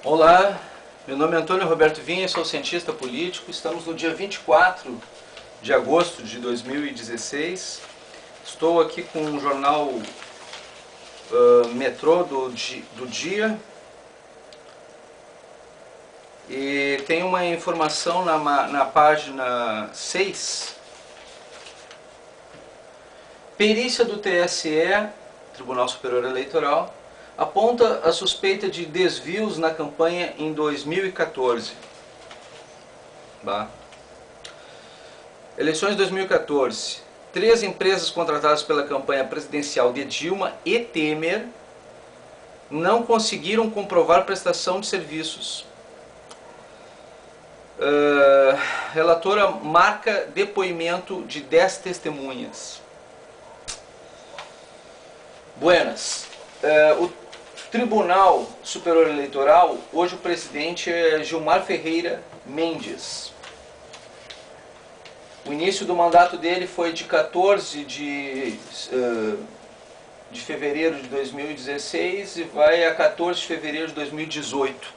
Olá, meu nome é Antônio Roberto Vinha, sou cientista político. Estamos no dia 24 de agosto de 2016. Estou aqui com o jornal Metrô do dia e tem uma informação na página 6. Perícia do TSE, Tribunal Superior Eleitoral, aponta a suspeita de desvios na campanha em 2014. Eleições 2014. 3 empresas contratadas pela campanha presidencial de Dilma e Temer não conseguiram comprovar prestação de serviços. Relatora marca depoimento de 10 testemunhas. Buenas. O Tribunal Superior Eleitoral, hoje o presidente é Gilmar Ferreira Mendes. O início do mandato dele foi de 14 de fevereiro de 2016 e vai a 14 de fevereiro de 2018.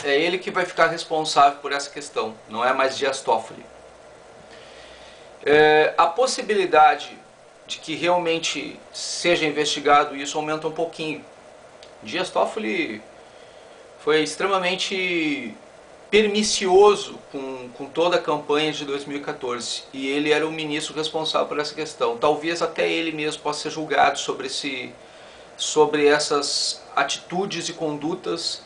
É ele que vai ficar responsável por essa questão, não é mais Dias Toffoli. A possibilidade de que realmente seja investigado isso aumenta um pouquinho. Dias Toffoli foi extremamente pernicioso com toda a campanha de 2014 e ele era o ministro responsável por essa questão. Talvez até ele mesmo possa ser julgado sobre essas atitudes e condutas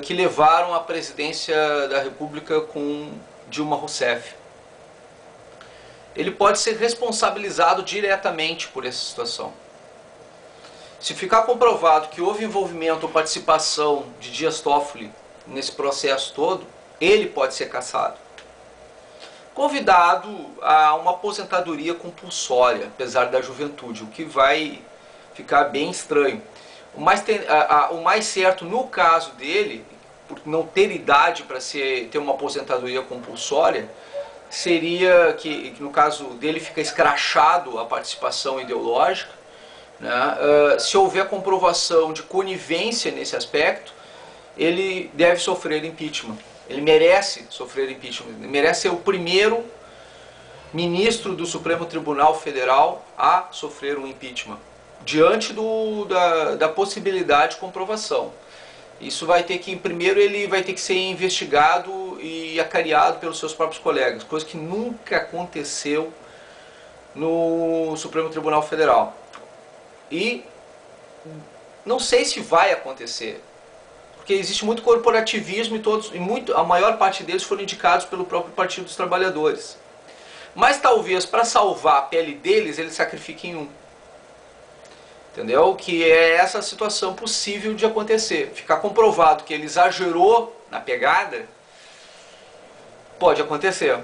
que levaram à presidência da República com Dilma Rousseff. Ele pode ser responsabilizado diretamente por essa situação. Se ficar comprovado que houve envolvimento ou participação de Dias Toffoli nesse processo todo, ele pode ser cassado. Convidado a uma aposentadoria compulsória, apesar da juventude, o que vai ficar bem estranho. O mais certo no caso dele, por não ter idade para ter uma aposentadoria compulsória, seria que no caso dele fica escrachado a participação ideológica, né? Se houver comprovação de conivência nesse aspecto, ele deve sofrer impeachment. Ele merece sofrer impeachment. Ele merece ser o primeiro ministro do Supremo Tribunal Federal a sofrer um impeachment, diante da possibilidade de comprovação. Isso vai ter que, primeiro ele vai ter que ser investigado e acariado pelos seus próprios colegas, coisa que nunca aconteceu no Supremo Tribunal Federal. E não sei se vai acontecer, porque existe muito corporativismo e a maior parte deles foram indicados pelo próprio Partido dos Trabalhadores. Mas talvez para salvar a pele deles, eles sacrifiquem um. Entendeu? Que é essa situação possível de acontecer. Ficar comprovado que ele exagerou na pegada, pode acontecer.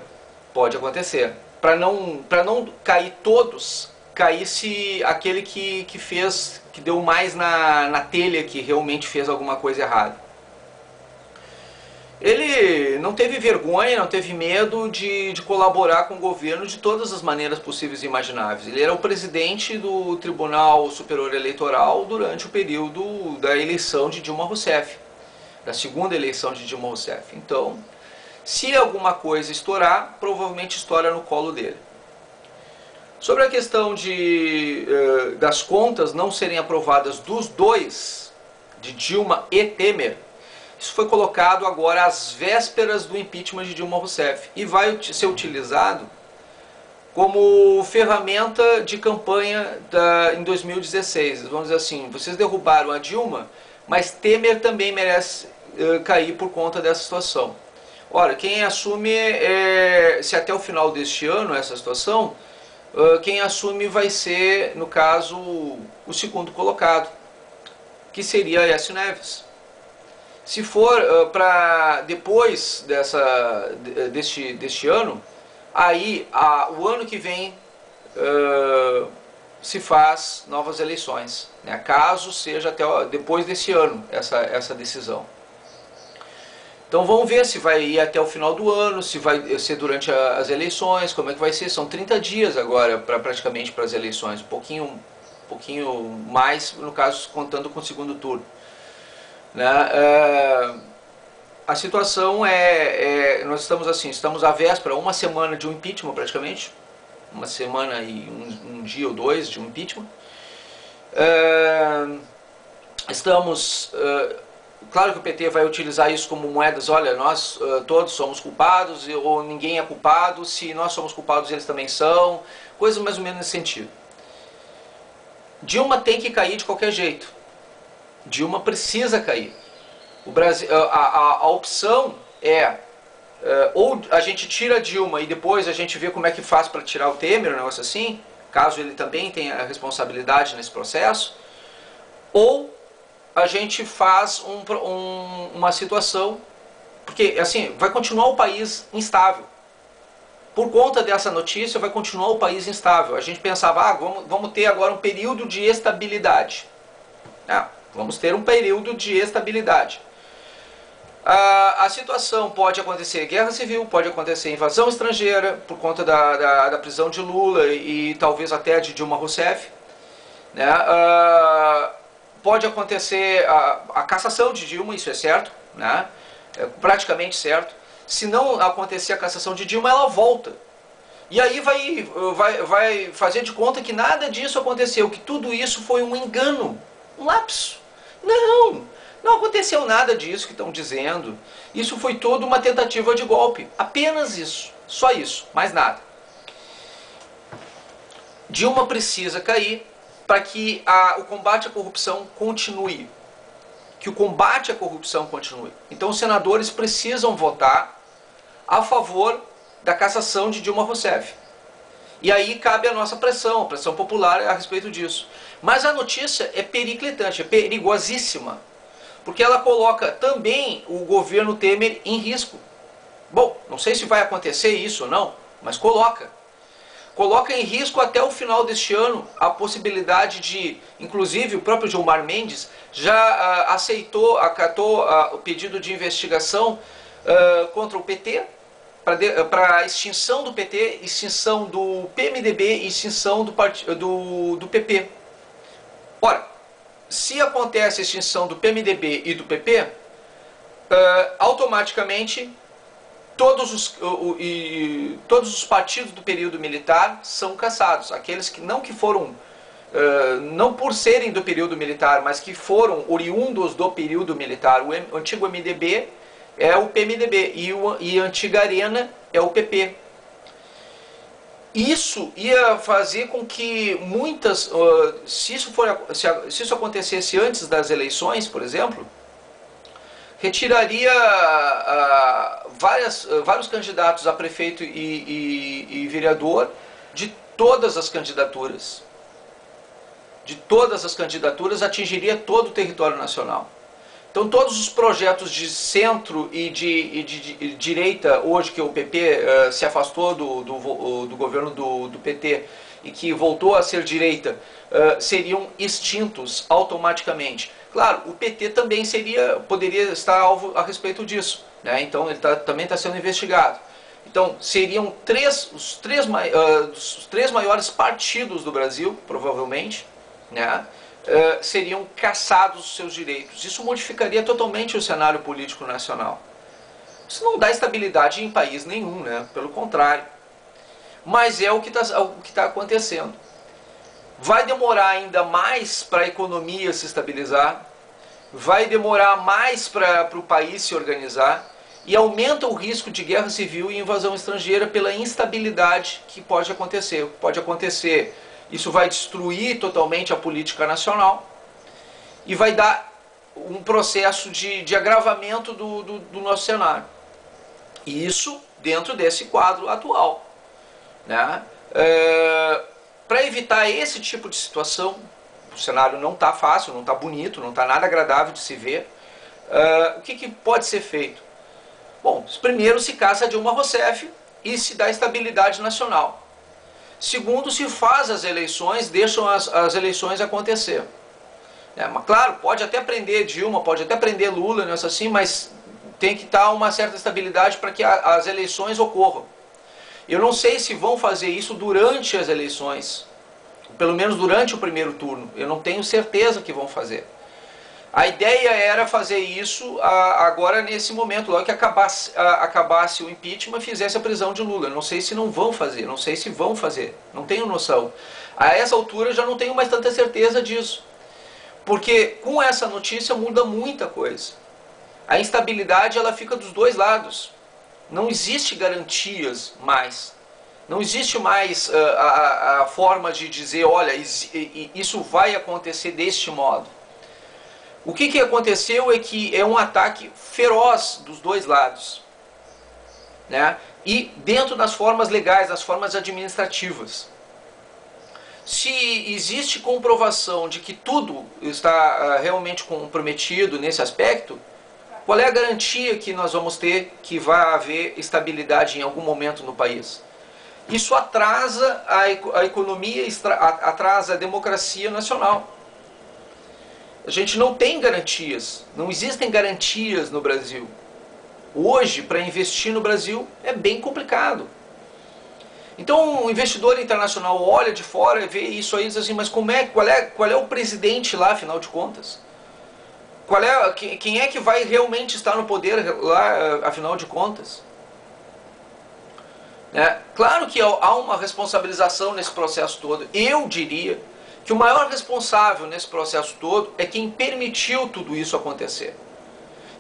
Pode acontecer. Para não cair todos, caísse aquele que deu mais na telha, que realmente fez alguma coisa errada. Ele não teve vergonha, não teve medo de colaborar com o governo de todas as maneiras possíveis e imagináveis. Ele era o presidente do Tribunal Superior Eleitoral durante o período da eleição de Dilma Rousseff, da segunda eleição de Dilma Rousseff. Então, se alguma coisa estourar, provavelmente estoura no colo dele. Sobre a questão das contas não serem aprovadas dos dois, de Dilma e Temer, isso foi colocado agora às vésperas do impeachment de Dilma Rousseff e vai ser utilizado como ferramenta de campanha em 2016. Vamos dizer assim, vocês derrubaram a Dilma, mas Temer também merece cair por conta dessa situação. Ora, quem assume, se até o final deste ano essa situação, quem assume vai ser, no caso, o segundo colocado, que seria Aécio Neves. Se for para depois deste ano, aí o ano que vem se faz novas eleições, né? Caso seja até depois desse ano essa decisão. Então vamos ver se vai ir até o final do ano, se vai ser durante as eleições, como é que vai ser. São 30 dias agora praticamente para as eleições, um pouquinho pouquinho mais, no caso, contando com o segundo turno. Né? A situação nós estamos assim, estamos à véspera, uma semana de um impeachment praticamente, uma semana e um dia ou dois de um impeachment. Estamos, claro que o PT vai utilizar isso como moedas, olha, nós todos somos culpados, ou ninguém é culpado, se nós somos culpados eles também são, coisa mais ou menos nesse sentido. Dilma tem que cair de qualquer jeito, Dilma precisa cair. O Brasil, a opção ou a gente tira a Dilma e depois a gente vê como é que faz para tirar o Temer, um negócio assim, caso ele também tenha a responsabilidade nesse processo, ou a gente faz uma situação, porque assim, vai continuar o país instável. Por conta dessa notícia, vai continuar o país instável. A gente pensava, vamos ter agora um período de estabilidade. Vamos ter um período de estabilidade. A situação pode acontecer guerra civil, pode acontecer invasão estrangeira, por conta da prisão de Lula e talvez até de Dilma Rousseff. Né? Pode acontecer a cassação de Dilma, isso é certo, né? É praticamente certo. Se não acontecer a cassação de Dilma, ela volta. E aí vai fazer de conta que nada disso aconteceu, que tudo isso foi um engano, um lapso. Não aconteceu nada disso que estão dizendo. Isso foi toda uma tentativa de golpe. Apenas isso, só isso, mais nada. Dilma precisa cair para que o combate à corrupção continue. Que o combate à corrupção continue. Então os senadores precisam votar a favor da cassação de Dilma Rousseff. E aí cabe a nossa pressão, a pressão popular a respeito disso. Mas a notícia é periclitante, é perigosíssima, porque ela coloca também o governo Temer em risco. Bom, não sei se vai acontecer isso ou não, mas coloca. Coloca em risco até o final deste ano a possibilidade de, inclusive o próprio Gilmar Mendes já acatou o pedido de investigação contra o PT, para a extinção do PT, extinção do PMDB e extinção do PP. Ora, se acontece a extinção do PMDB e do PP, automaticamente todos os partidos do período militar são cassados. Aqueles que não foram, não por serem do período militar, mas que foram oriundos do período militar. O antigo MDB é o PMDB e a antiga Arena é o PP. Isso ia fazer com que muitas, se isso acontecesse antes das eleições, por exemplo, retiraria vários candidatos a prefeito e vereador de todas as candidaturas. De todas as candidaturas, atingiria todo o território nacional. Então todos os projetos de centro e de direita, hoje que o PP se afastou do governo do PT e que voltou a ser direita, seriam extintos automaticamente. Claro, o PT também poderia estar alvo a respeito disso, né? Então ele também está sendo investigado. Então seriam os três maiores partidos do Brasil, provavelmente, né? Seriam cassados os seus direitos. Isso modificaria totalmente o cenário político nacional. Isso não dá estabilidade em país nenhum, né? Pelo contrário. Mas é o que está acontecendo. Vai demorar ainda mais para a economia se estabilizar, vai demorar mais para o país se organizar e aumenta o risco de guerra civil e invasão estrangeira pela instabilidade que pode acontecer. Pode acontecer. Isso vai destruir totalmente a política nacional e vai dar um processo de agravamento do nosso cenário. E isso dentro desse quadro atual, né? Para evitar esse tipo de situação, o cenário não está fácil, não está bonito, não está nada agradável de se ver. O que pode ser feito? Bom, primeiro se casa Dilma Rousseff e se dá estabilidade nacional. Segundo, se faz as eleições, deixam as eleições acontecer. Mas claro, pode até prender Dilma, pode até prender Lula, não é assim, mas tem que estar uma certa estabilidade para que as eleições ocorram. Eu não sei se vão fazer isso durante as eleições, pelo menos durante o primeiro turno. Eu não tenho certeza que vão fazer. A ideia era fazer isso agora nesse momento, logo que acabasse o impeachment, fizesse a prisão de Lula. Eu não sei se não vão fazer, não sei se vão fazer, não tenho noção. A essa altura eu já não tenho mais tanta certeza disso. Porque com essa notícia muda muita coisa. A instabilidade ela fica dos dois lados. Não existe garantias mais. Não existe mais a forma de dizer, olha, isso vai acontecer deste modo. O que aconteceu é que é um ataque feroz dos dois lados, né? E dentro das formas legais, das formas administrativas. Se existe comprovação de que tudo está realmente comprometido nesse aspecto, qual é a garantia que nós vamos ter que vai haver estabilidade em algum momento no país? Isso atrasa a economia, atrasa a democracia nacional. A gente não tem garantias, não existem garantias no Brasil. Hoje, para investir no Brasil, é bem complicado. Então, o investidor internacional olha de fora e vê isso aí e diz assim, mas qual é o presidente lá, afinal de contas? Quem é que vai realmente estar no poder lá, afinal de contas? Claro que há uma responsabilização nesse processo todo. Eu diria que o maior responsável nesse processo todo é quem permitiu tudo isso acontecer.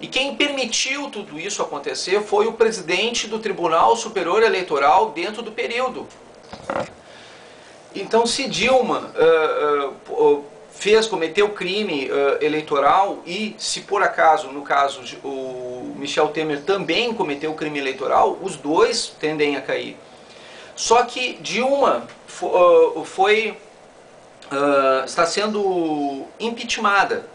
E quem permitiu tudo isso acontecer foi o presidente do Tribunal Superior Eleitoral dentro do período. Então, se Dilma cometeu crime eleitoral e se por acaso, no caso, o Michel Temer também cometeu crime eleitoral, os dois tendem a cair. Só que Dilma está sendo impeachmentada,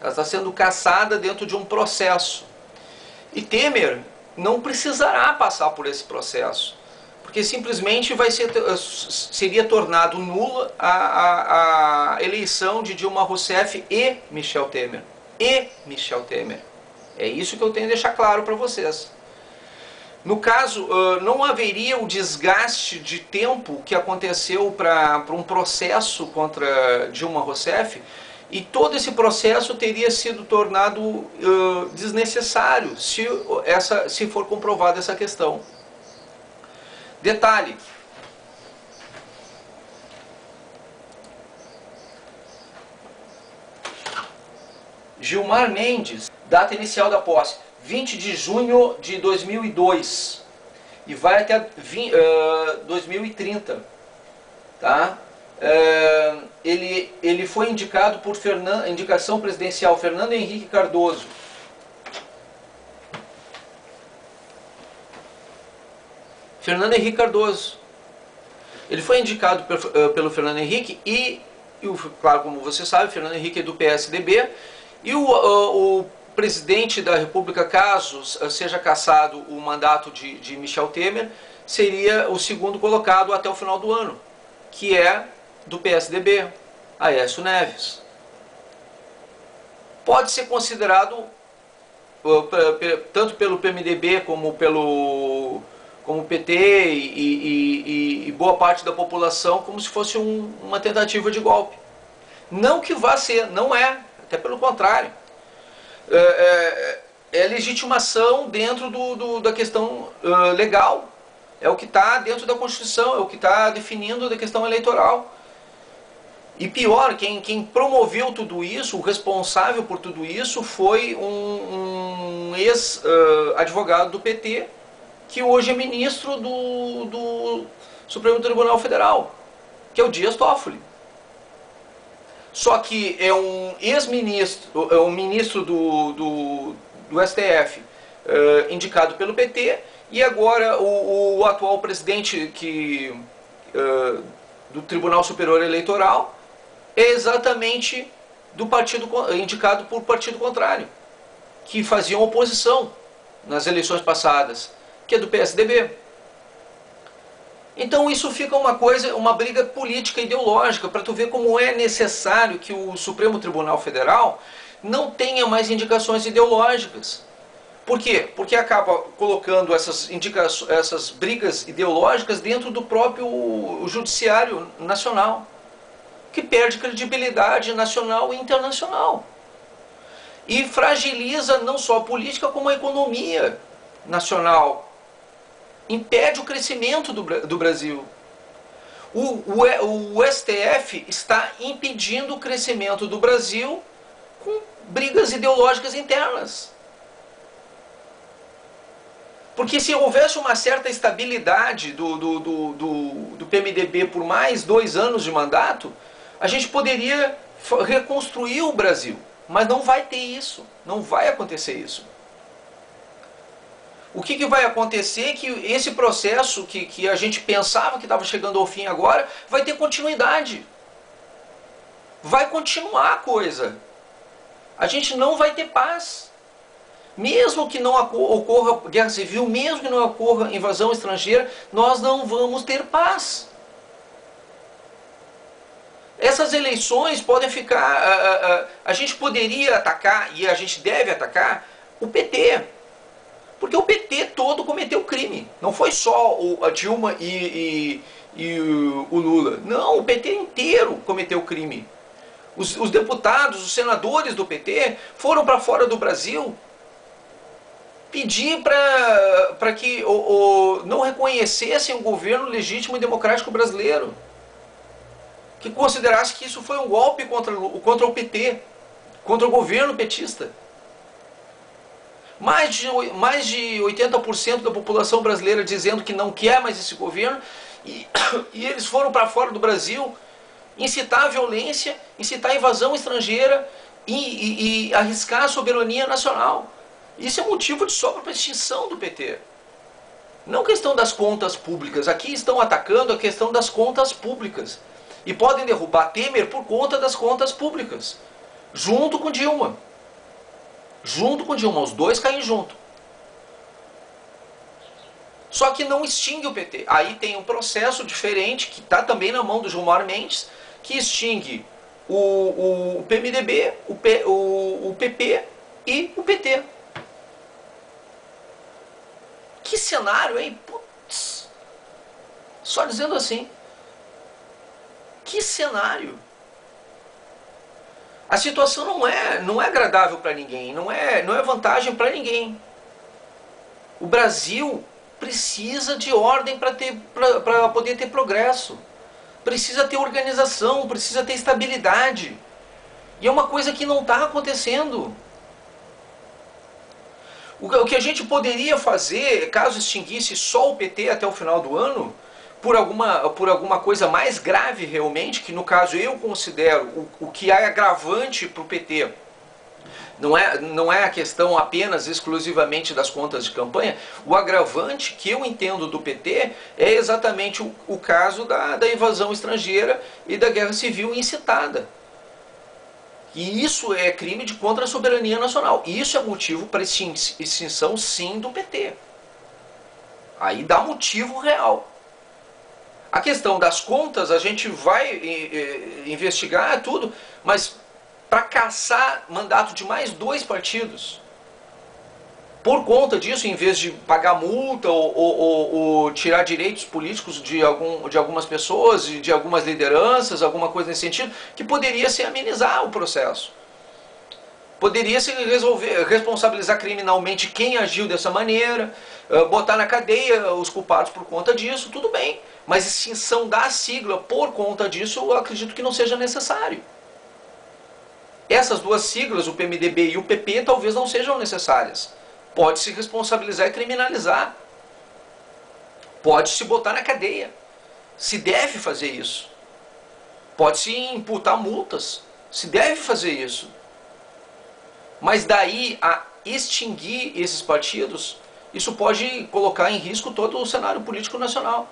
ela está sendo caçada dentro de um processo. E Temer não precisará passar por esse processo, porque simplesmente seria tornado nula a eleição de Dilma Rousseff e Michel Temer. É isso que eu tenho que deixar claro para vocês. No caso, não haveria o desgaste de tempo que aconteceu para um processo contra Dilma Rousseff, e todo esse processo teria sido tornado desnecessário se for comprovada essa questão. Detalhe: Gilmar Mendes, data inicial da posse, 20 de junho de 2002, e vai até 2030, tá? Ele foi indicado por indicação presidencial Fernando Henrique Cardoso. Fernando Henrique Cardoso. Ele foi indicado pelo Fernando Henrique e, claro, como você sabe, Fernando Henrique é do PSDB, e o presidente da República, caso seja cassado o mandato de Michel Temer, seria o segundo colocado até o final do ano, que é do PSDB, Aécio Neves. Pode ser considerado, tanto pelo PMDB como pelo PT e boa parte da população, como se fosse uma tentativa de golpe. Não que vá ser, não é, até pelo contrário. É legitimação dentro da questão legal. É o que está dentro da Constituição, é o que está definindo da questão eleitoral. E pior, quem promoveu tudo isso, o responsável por tudo isso, foi um ex-advogado do PT, que hoje é ministro do Supremo Tribunal Federal, que é o Dias Toffoli. Só que é um ex-ministro, é um ministro do STF, indicado pelo PT, e agora o atual presidente do Tribunal Superior Eleitoral é exatamente indicado por partido contrário, que faziam oposição nas eleições passadas, que é do PSDB. Então isso fica uma briga política ideológica, para tu ver como é necessário que o Supremo Tribunal Federal não tenha mais indicações ideológicas. Por quê? Porque acaba colocando essas brigas ideológicas dentro do próprio judiciário nacional. que perde credibilidade nacional e internacional. E fragiliza não só a política, como a economia nacional. Impede o crescimento do Brasil. O STF está impedindo o crescimento do Brasil com brigas ideológicas internas. Porque se houvesse uma certa estabilidade do PMDB por mais 2 anos de mandato, a gente poderia reconstruir o Brasil. Mas não vai ter isso, não vai acontecer isso. O que vai acontecer é que esse processo que a gente pensava que estava chegando ao fim agora, vai ter continuidade. Vai continuar a coisa. A gente não vai ter paz. Mesmo que não ocorra guerra civil, mesmo que não ocorra invasão estrangeira, nós não vamos ter paz. Essas eleições podem ficar... A gente poderia atacar, e a gente deve atacar, o PT. Porque o PT todo cometeu crime. Não foi só a Dilma e o Lula. Não, o PT inteiro cometeu crime. Os deputados, os senadores do PT foram para fora do Brasil pedir para que não reconhecessem o governo legítimo e democrático brasileiro. Que considerasse que isso foi um golpe contra o PT, contra o governo petista. Mais de 80% da população brasileira dizendo que não quer mais esse governo, e eles foram para fora do Brasil incitar a violência, incitar a invasão estrangeira e arriscar a soberania nacional. Isso é motivo de sobra para a extinção do PT. Não questão das contas públicas. Aqui estão atacando a questão das contas públicas. E podem derrubar Temer por conta das contas públicas. Junto com Dilma. Junto com Dilma. Os dois caem junto. Só que não extingue o PT. Aí tem um processo diferente, que está também na mão do Gilmar Mendes, que extingue o PMDB, o PP e o PT. Que cenário, hein? Putz. Só dizendo assim. Que cenário. A situação não é agradável para ninguém, não é vantagem para ninguém. O Brasil precisa de ordem para poder ter progresso. Precisa ter organização, precisa ter estabilidade. E é uma coisa que não está acontecendo. O que a gente poderia fazer, caso extinguisse só o PT até o final do ano, por alguma coisa mais grave realmente, que no caso eu considero o que é agravante para o PT, não é a questão apenas exclusivamente das contas de campanha, o agravante que eu entendo do PT é exatamente o caso da invasão estrangeira e da guerra civil incitada. E isso é crime contra a soberania nacional. Isso é motivo para extinção, sim, do PT. Aí dá motivo real. A questão das contas a gente vai investigar tudo, mas para caçar mandato de mais 2 partidos, por conta disso, em vez de pagar multa ou tirar direitos políticos de algumas pessoas, de algumas lideranças, alguma coisa nesse sentido, que poderia se amenizar o processo. Poderia se responsabilizar criminalmente quem agiu dessa maneira, botar na cadeia os culpados por conta disso, tudo bem. Mas extinção da sigla por conta disso, eu acredito que não seja necessário. Essas 2 siglas, o PMDB e o PP, talvez não sejam necessárias. Pode se responsabilizar e criminalizar. Pode se botar na cadeia. Se deve fazer isso. Pode se imputar multas. Se deve fazer isso. Mas daí a extinguir esses partidos, isso pode colocar em risco todo o cenário político nacional.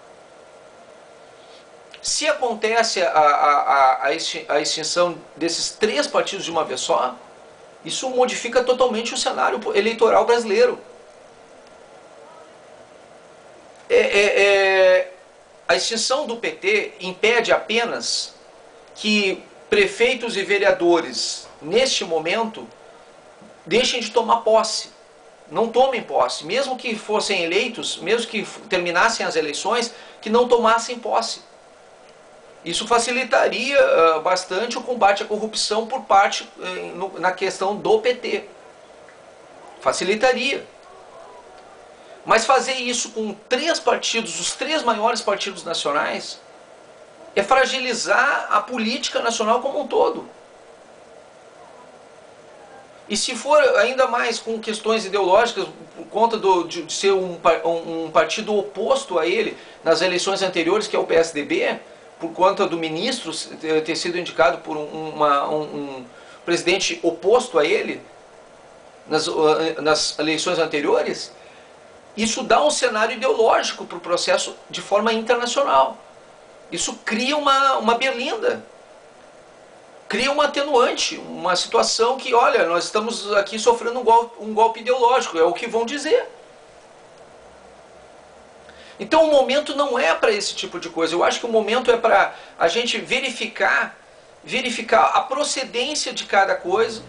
Se acontece a extinção desses 3 partidos de uma vez só, isso modifica totalmente o cenário eleitoral brasileiro. A extinção do PT impede apenas que prefeitos e vereadores, neste momento, deixem de tomar posse. Não tomem posse. Mesmo que fossem eleitos, mesmo que terminassem as eleições, que não tomassem posse. Isso facilitaria bastante o combate à corrupção por parte, na questão do PT. Facilitaria. Mas fazer isso com 3 partidos, os 3 maiores partidos nacionais, é fragilizar a política nacional como um todo. E se for ainda mais com questões ideológicas, por conta de ser um partido oposto a ele nas eleições anteriores, que é o PSDB, por conta do ministro ter sido indicado por um presidente oposto a ele nas eleições anteriores, isso dá um cenário ideológico para o processo de forma internacional. Isso cria uma berlinda, cria um atenuante, uma situação que, olha, nós estamos aqui sofrendo um golpe ideológico, é o que vão dizer. Então o momento não é para esse tipo de coisa. Eu acho que o momento é para a gente verificar a procedência de cada coisa,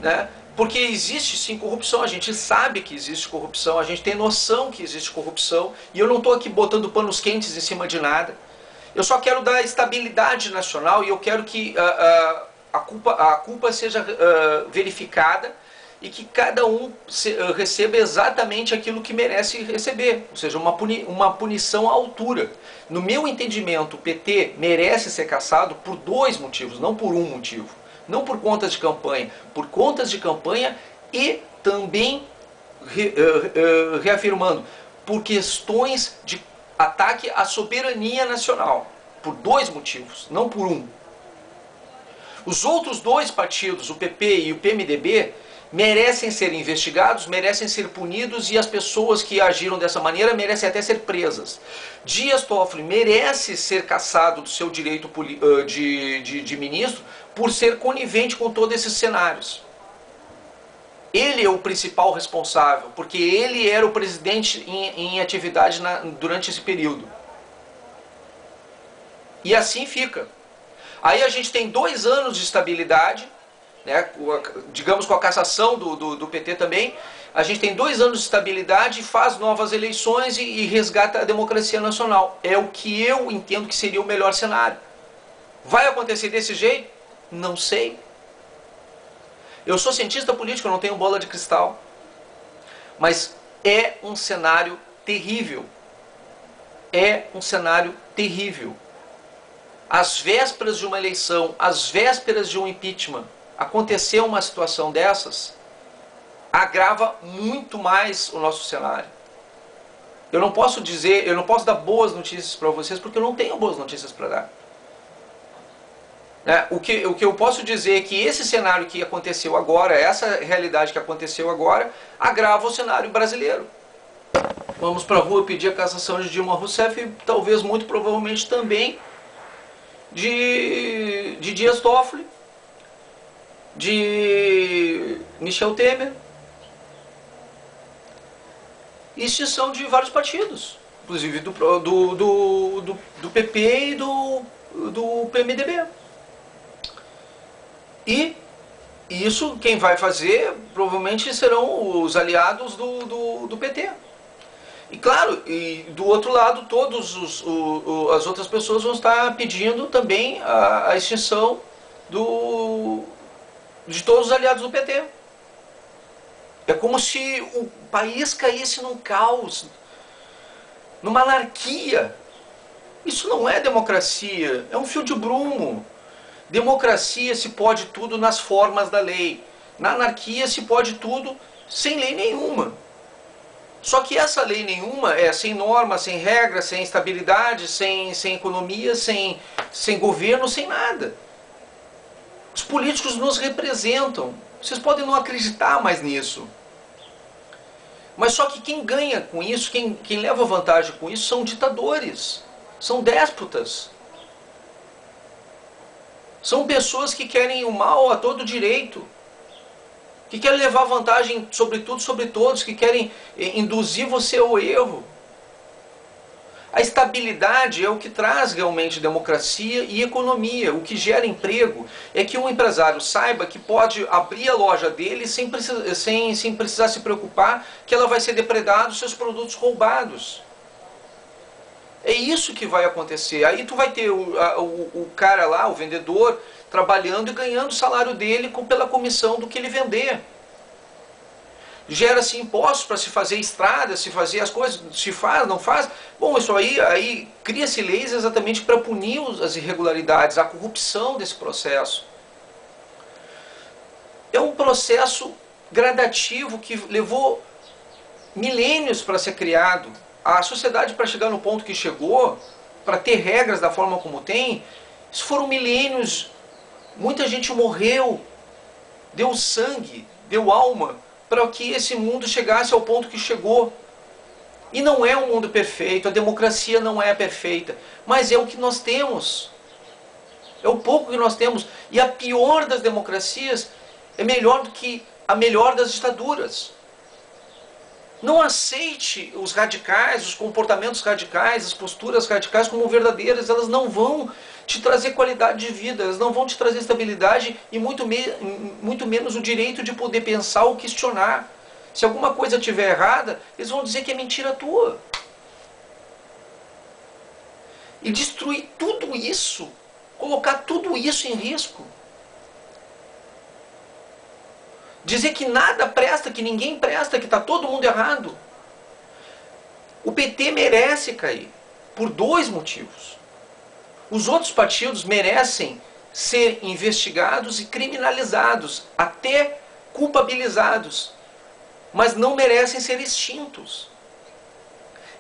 né? Porque existe sim corrupção, a gente sabe que existe corrupção, a gente tem noção que existe corrupção, e eu não estou aqui botando panos quentes em cima de nada. Eu só quero dar estabilidade nacional e eu quero que a culpa seja verificada e que cada um receba exatamente aquilo que merece receber, ou seja, uma punição à altura. No meu entendimento, o PT merece ser cassado por 2 motivos, não por um motivo. Não por contas de campanha, por contas de campanha e também, reafirmando, por questões de ataque à soberania nacional. Por 2 motivos, não por um. Os outros 2 partidos, o PP e o PMDB, merecem ser investigados, merecem ser punidos e as pessoas que agiram dessa maneira merecem até ser presas. Dias Toffoli merece ser cassado do seu direito de ministro por ser conivente com todos esses cenários. Ele é o principal responsável, porque ele era o presidente em atividade durante esse período. E assim fica. Aí a gente tem 2 anos de estabilidade, né, digamos com a cassação do PT também, a gente tem 2 anos de estabilidade, faz novas eleições e resgata a democracia nacional. É o que eu entendo que seria o melhor cenário. Vai acontecer desse jeito? Não sei. Eu sou cientista político, eu não tenho bola de cristal. Mas é um cenário terrível. É um cenário terrível. Às vésperas de uma eleição, às vésperas de um impeachment, acontecer uma situação dessas, agrava muito mais o nosso cenário. Eu não posso dar boas notícias para vocês, porque eu não tenho boas notícias para dar. O que eu posso dizer é que esse cenário que aconteceu agora, essa realidade que aconteceu agora, agrava o cenário brasileiro. Vamos para a rua pedir a cassação de Dilma Rousseff e talvez, muito provavelmente também, de Dias Toffoli, de Michel Temer, e extinção de vários partidos, inclusive do PP e do PMDB. E isso quem vai fazer provavelmente serão os aliados do PT. E claro, e do outro lado, as outras pessoas vão estar pedindo também a extinção de todos os aliados do PT. É como se o país caísse num caos, numa anarquia. Isso não é democracia, é um fio de brumo. Democracia se pode tudo nas formas da lei. Na anarquia se pode tudo sem lei nenhuma. Só que essa lei nenhuma é sem norma, sem regra, sem estabilidade, sem economia, sem governo, sem nada. Os políticos nos representam. Vocês podem não acreditar mais nisso. Mas só que quem ganha com isso, quem leva vantagem com isso, são ditadores. São déspotas. São pessoas que querem o mal a todo direito. Que querem levar vantagem sobre tudo, sobre todos. Que querem induzir você ao erro. A estabilidade é o que traz realmente democracia e economia. O que gera emprego é que um empresário saiba que pode abrir a loja dele sem precisar se preocupar que ela vai ser depredada, os seus produtos roubados. É isso que vai acontecer. Aí tu vai ter o cara lá, o vendedor, trabalhando e ganhando o salário dele pela comissão do que ele vender. Gera-se impostos para se fazer estradas, se fazer as coisas, se faz, não faz. Bom, isso aí cria-se leis exatamente para punir as irregularidades, a corrupção desse processo. É um processo gradativo que levou milênios para ser criado. A sociedade, para chegar no ponto que chegou, para ter regras da forma como tem, isso foram milênios. Muita gente morreu, deu sangue, deu alma, para que esse mundo chegasse ao ponto que chegou. E não é um mundo perfeito, a democracia não é perfeita, mas é o que nós temos. É o pouco que nós temos. E a pior das democracias é melhor do que a melhor das ditaduras. Não aceite os radicais, os comportamentos radicais, as posturas radicais como verdadeiras. Elas não vão te trazer qualidade de vida, elas não vão te trazer estabilidade e muito menos o direito de poder pensar ou questionar. Se alguma coisa estiver errada, eles vão dizer que é mentira tua. E destruir tudo isso, colocar tudo isso em risco. Dizer que nada presta, que ninguém presta, que está todo mundo errado. O PT merece cair por dois motivos. Os outros partidos merecem ser investigados e criminalizados, até culpabilizados, mas não merecem ser extintos.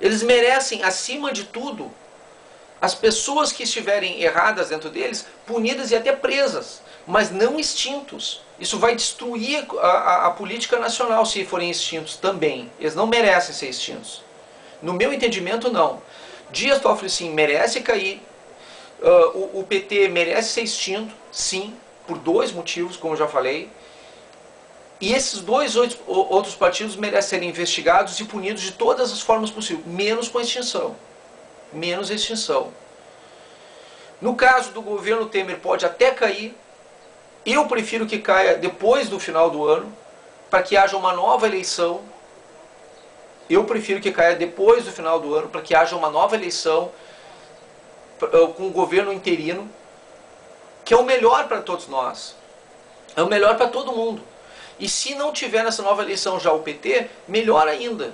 Eles merecem, acima de tudo, as pessoas que estiverem erradas dentro deles, punidas e até presas, mas não extintos. Isso vai destruir a política nacional se forem extintos também. Eles não merecem ser extintos. No meu entendimento, não. Dias Toffoli, sim, merece cair. O PT merece ser extinto, sim, por dois motivos, como eu já falei. E esses dois outros partidos merecem serem investigados e punidos de todas as formas possíveis, menos com extinção. Menos extinção. No caso do governo Temer, pode até cair. Eu prefiro que caia depois do final do ano, para que haja uma nova eleição. Eu prefiro que caia depois do final do ano, para que haja uma nova eleição com o governo interino, que é o melhor para todos nós. É o melhor para todo mundo. E se não tiver nessa nova eleição já o PT, melhor ainda.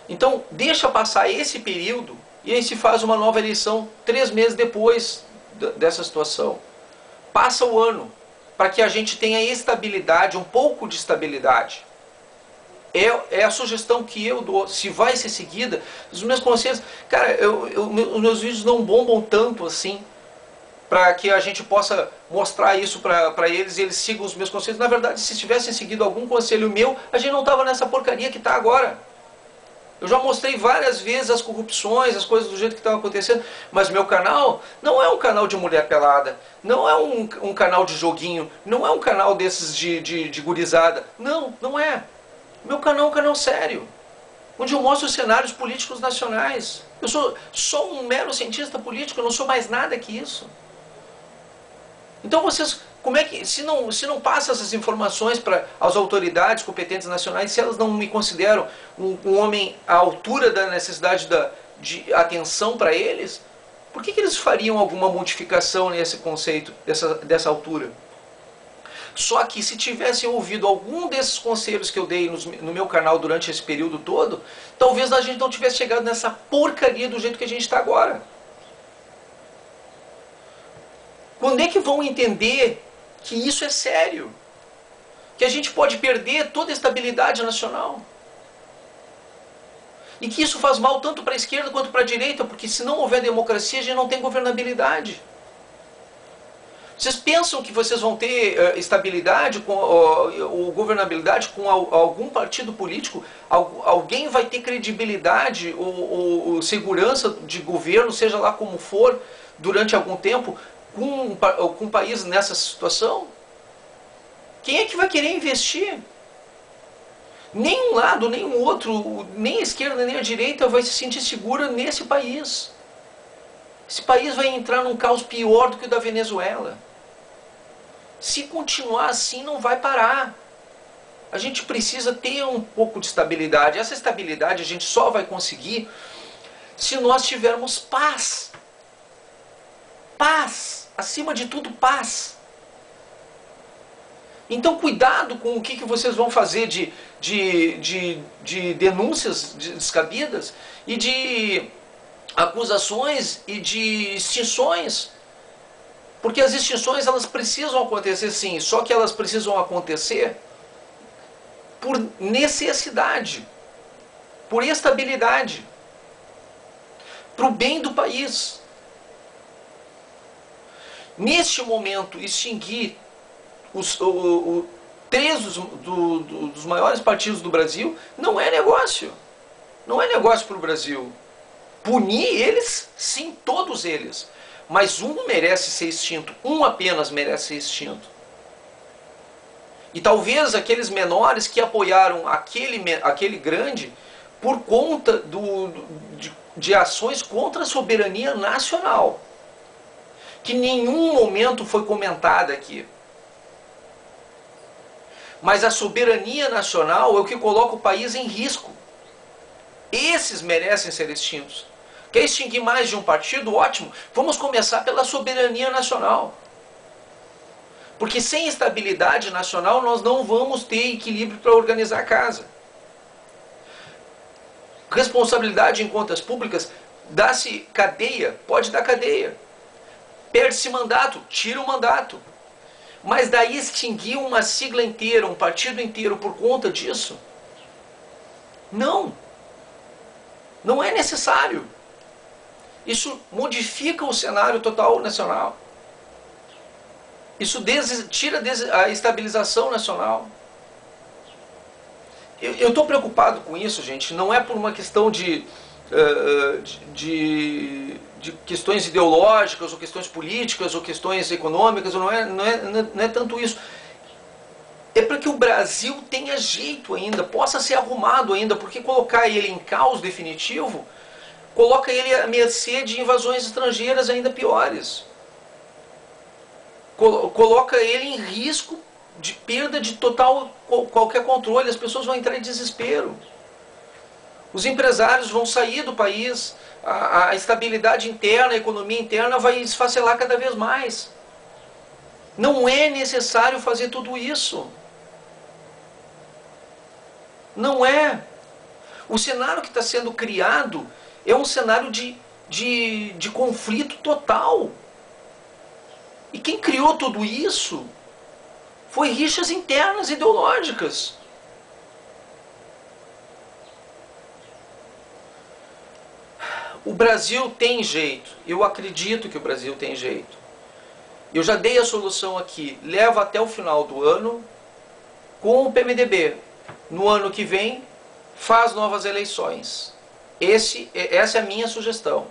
Então, deixa passar esse período e aí se faz uma nova eleição 3 meses depois dessa situação. Passa o ano, para que a gente tenha estabilidade, um pouco de estabilidade. É a sugestão que eu dou. Se vai ser seguida, os meus conselhos... Cara, os meus vídeos não bombam tanto assim, para que a gente possa mostrar isso para eles e eles sigam os meus conselhos. Na verdade, se tivessem seguido algum conselho meu, a gente não estava nessa porcaria que está agora. Eu já mostrei várias vezes as corrupções, as coisas do jeito que estão acontecendo, mas meu canal não é um canal de mulher pelada, não é um canal de joguinho, não é um canal desses de gurizada. Não, não é. Meu canal é um canal sério, onde eu mostro os cenários políticos nacionais. Eu sou só um mero cientista político, eu não sou mais nada que isso. Então vocês, como é que, se não passa essas informações para as autoridades competentes nacionais, se elas não me consideram um homem à altura da necessidade de atenção para eles, por que eles fariam alguma modificação nesse conceito, dessa altura? Só que se tivessem ouvido algum desses conselhos que eu dei no meu canal durante esse período todo, talvez a gente não tivesse chegado nessa porcaria do jeito que a gente está agora. Quando é que vão entender que isso é sério? Que a gente pode perder toda a estabilidade nacional? E que isso faz mal tanto para a esquerda quanto para a direita, porque se não houver democracia, a gente não tem governabilidade. Vocês pensam que vocês vão ter estabilidade ou governabilidade com algum partido político? Alguém vai ter credibilidade ou segurança de governo, seja lá como for, durante algum tempo, com um país nessa situação? Quem é que vai querer investir? Nem um lado, nem o outro, nem a esquerda, nem a direita vai se sentir segura nesse país. Esse país vai entrar num caos pior do que o da Venezuela. Se continuar assim, não vai parar. A gente precisa ter um pouco de estabilidade. Essa estabilidade a gente só vai conseguir se nós tivermos paz. Paz, acima de tudo, paz. Então cuidado com o que vocês vão fazer de denúncias descabidas e de acusações e de extinções. Porque as extinções, elas precisam acontecer sim, só que elas precisam acontecer por necessidade, por estabilidade, para o bem do país. Neste momento, extinguir três dos maiores partidos do Brasil não é negócio. Não é negócio para o Brasil. Punir eles, sim, todos eles. Mas um merece ser extinto. Um apenas merece ser extinto. E talvez aqueles menores que apoiaram aquele grande por conta de ações contra a soberania nacional. Que em nenhum momento foi comentada aqui. Mas a soberania nacional é o que coloca o país em risco. Esses merecem ser extintos. Quer extinguir mais de um partido? Ótimo. Vamos começar pela soberania nacional. Porque sem estabilidade nacional nós não vamos ter equilíbrio para organizar a casa. Responsabilidade em contas públicas, dá-se cadeia, pode dar cadeia. Perde-se mandato, tira o mandato. Mas daí extinguir uma sigla inteira, um partido inteiro por conta disso? Não. Não é necessário. Isso modifica o cenário total nacional. Isso tira a estabilização nacional. Eu estou preocupado com isso, gente. Não é por uma questão de questões ideológicas, ou questões políticas, ou questões econômicas, não é tanto isso. É para que o Brasil tenha jeito ainda, possa ser arrumado ainda, porque colocar ele em caos definitivo, coloca ele à mercê de invasões estrangeiras ainda piores. Coloca ele em risco de perda de total qualquer controle, as pessoas vão entrar em desespero. Os empresários vão sair do país, a estabilidade interna, a economia interna vai esfacelar cada vez mais. Não é necessário fazer tudo isso. Não é. O cenário que está sendo criado é um cenário de conflito total. E quem criou tudo isso foi rixas internas ideológicas. O Brasil tem jeito. Eu acredito que o Brasil tem jeito. Eu já dei a solução aqui. Leva até o final do ano com o PMDB. No ano que vem, faz novas eleições. Essa é a minha sugestão.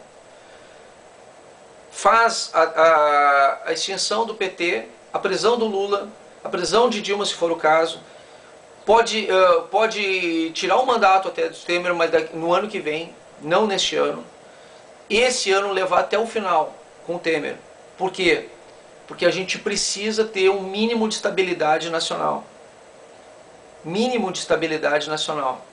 Faz a extinção do PT, a prisão do Lula, a prisão de Dilma, se for o caso. Pode tirar o mandato até do Temer, mas no ano que vem, não neste ano. Esse ano levar até o final com o Temer. Por quê? Porque a gente precisa ter um mínimo de estabilidade nacional. Mínimo de estabilidade nacional.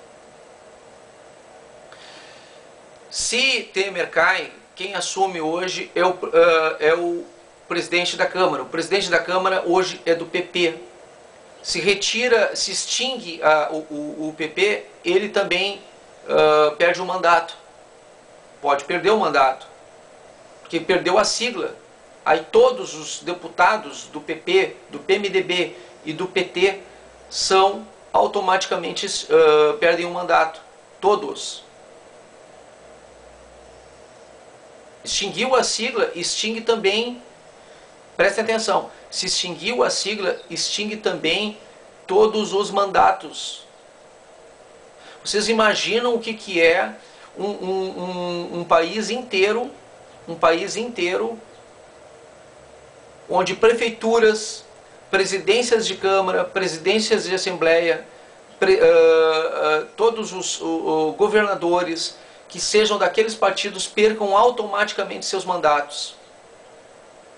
Se Temer cai, quem assume hoje é o presidente da Câmara. O presidente da Câmara hoje é do PP. Se retira, se extingue o PP, ele também perde o mandato. Pode perder o mandato, porque perdeu a sigla. Aí todos os deputados do PP, do PMDB e do PT são automaticamente perdem o mandato. Todos. Extinguiu a sigla, extingue também, prestem atenção, se extinguiu a sigla, extingue também todos os mandatos. Vocês imaginam o que é um país inteiro, onde prefeituras, presidências de Câmara, presidências de Assembleia, todos os governadores que sejam daqueles partidos percam automaticamente seus mandatos.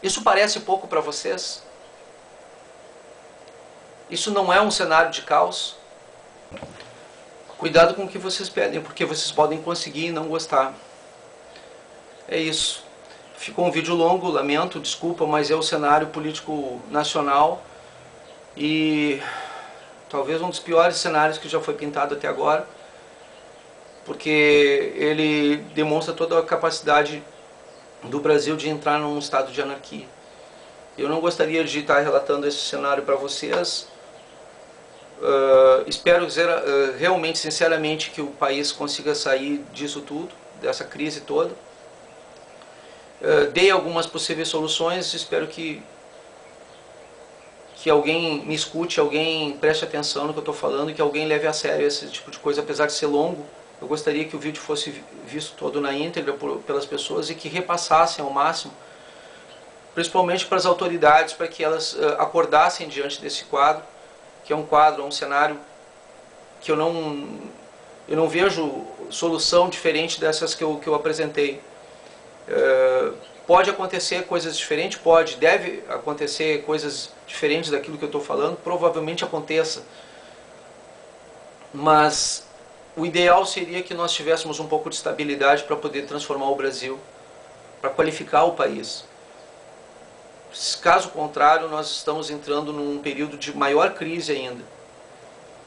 Isso parece pouco para vocês? Isso não é um cenário de caos? Cuidado com o que vocês pedem, porque vocês podem conseguir e não gostar. É isso. Ficou um vídeo longo, lamento, desculpa, mas é o cenário político nacional e talvez um dos piores cenários que já foi pintado até agora, porque ele demonstra toda a capacidade do Brasil de entrar num estado de anarquia. Eu não gostaria de estar relatando esse cenário para vocês. Espero dizer realmente, sinceramente, que o país consiga sair disso tudo, dessa crise toda. Dei algumas possíveis soluções, espero que alguém me escute, alguém preste atenção no que eu estou falando e que alguém leve a sério esse tipo de coisa, apesar de ser longo. Eu gostaria que o vídeo fosse visto todo na íntegra pelas pessoas e que repassassem ao máximo, principalmente para as autoridades, para que elas acordassem diante desse quadro, que é um quadro, um cenário que eu não vejo solução diferente dessas que eu apresentei. Pode acontecer coisas diferentes, deve acontecer coisas diferentes daquilo que eu estou falando, provavelmente aconteça, mas o ideal seria que nós tivéssemos um pouco de estabilidade para poder transformar o Brasil, para qualificar o país. Caso contrário, nós estamos entrando num período de maior crise ainda.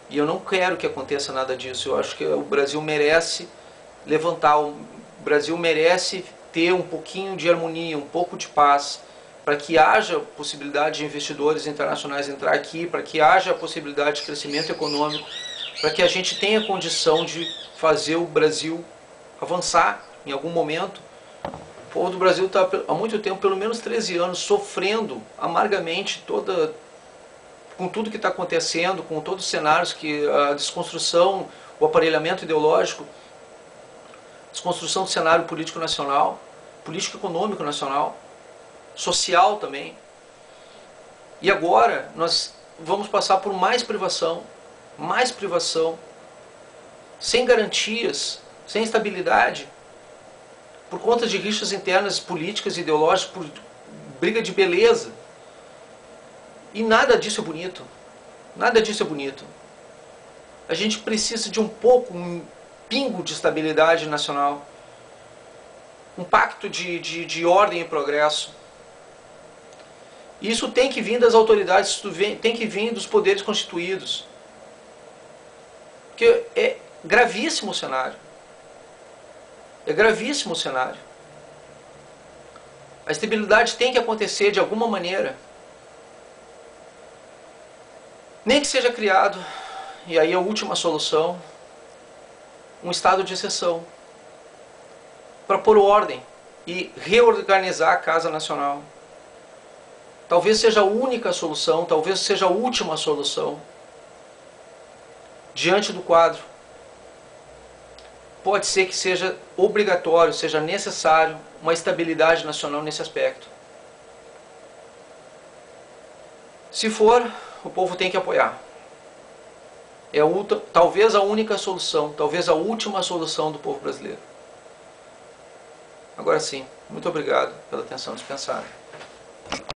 E eu não quero que aconteça nada disso. Eu acho que o Brasil merece levantar, o Brasil merece ter um pouquinho de harmonia, um pouco de paz, para que haja possibilidade de investidores internacionais entrar aqui, para que haja a possibilidade de crescimento econômico, para que a gente tenha condição de fazer o Brasil avançar em algum momento. O povo do Brasil está há muito tempo, pelo menos 13 anos, sofrendo amargamente com tudo que está acontecendo, com todos os cenários, a desconstrução, o aparelhamento ideológico, desconstrução do cenário político nacional, político econômico nacional, social também. E agora nós vamos passar por mais privação, sem garantias, sem estabilidade, por conta de rixas internas políticas e ideológicas, por briga de beleza. E nada disso é bonito. Nada disso é bonito. A gente precisa de um pingo de estabilidade nacional, um pacto de ordem e progresso. Isso tem que vir das autoridades, isso tem que vir dos poderes constituídos. Porque é gravíssimo o cenário. É gravíssimo o cenário. A estabilidade tem que acontecer de alguma maneira. Nem que seja criado, e aí a última solução, um estado de exceção, para pôr ordem e reorganizar a Casa Nacional. Talvez seja a única solução, talvez seja a última solução diante do quadro. Pode ser que seja obrigatório, seja necessário uma estabilidade nacional nesse aspecto. Se for, o povo tem que apoiar. É talvez a única solução, talvez a última solução do povo brasileiro. Agora sim, muito obrigado pela atenção dispensada.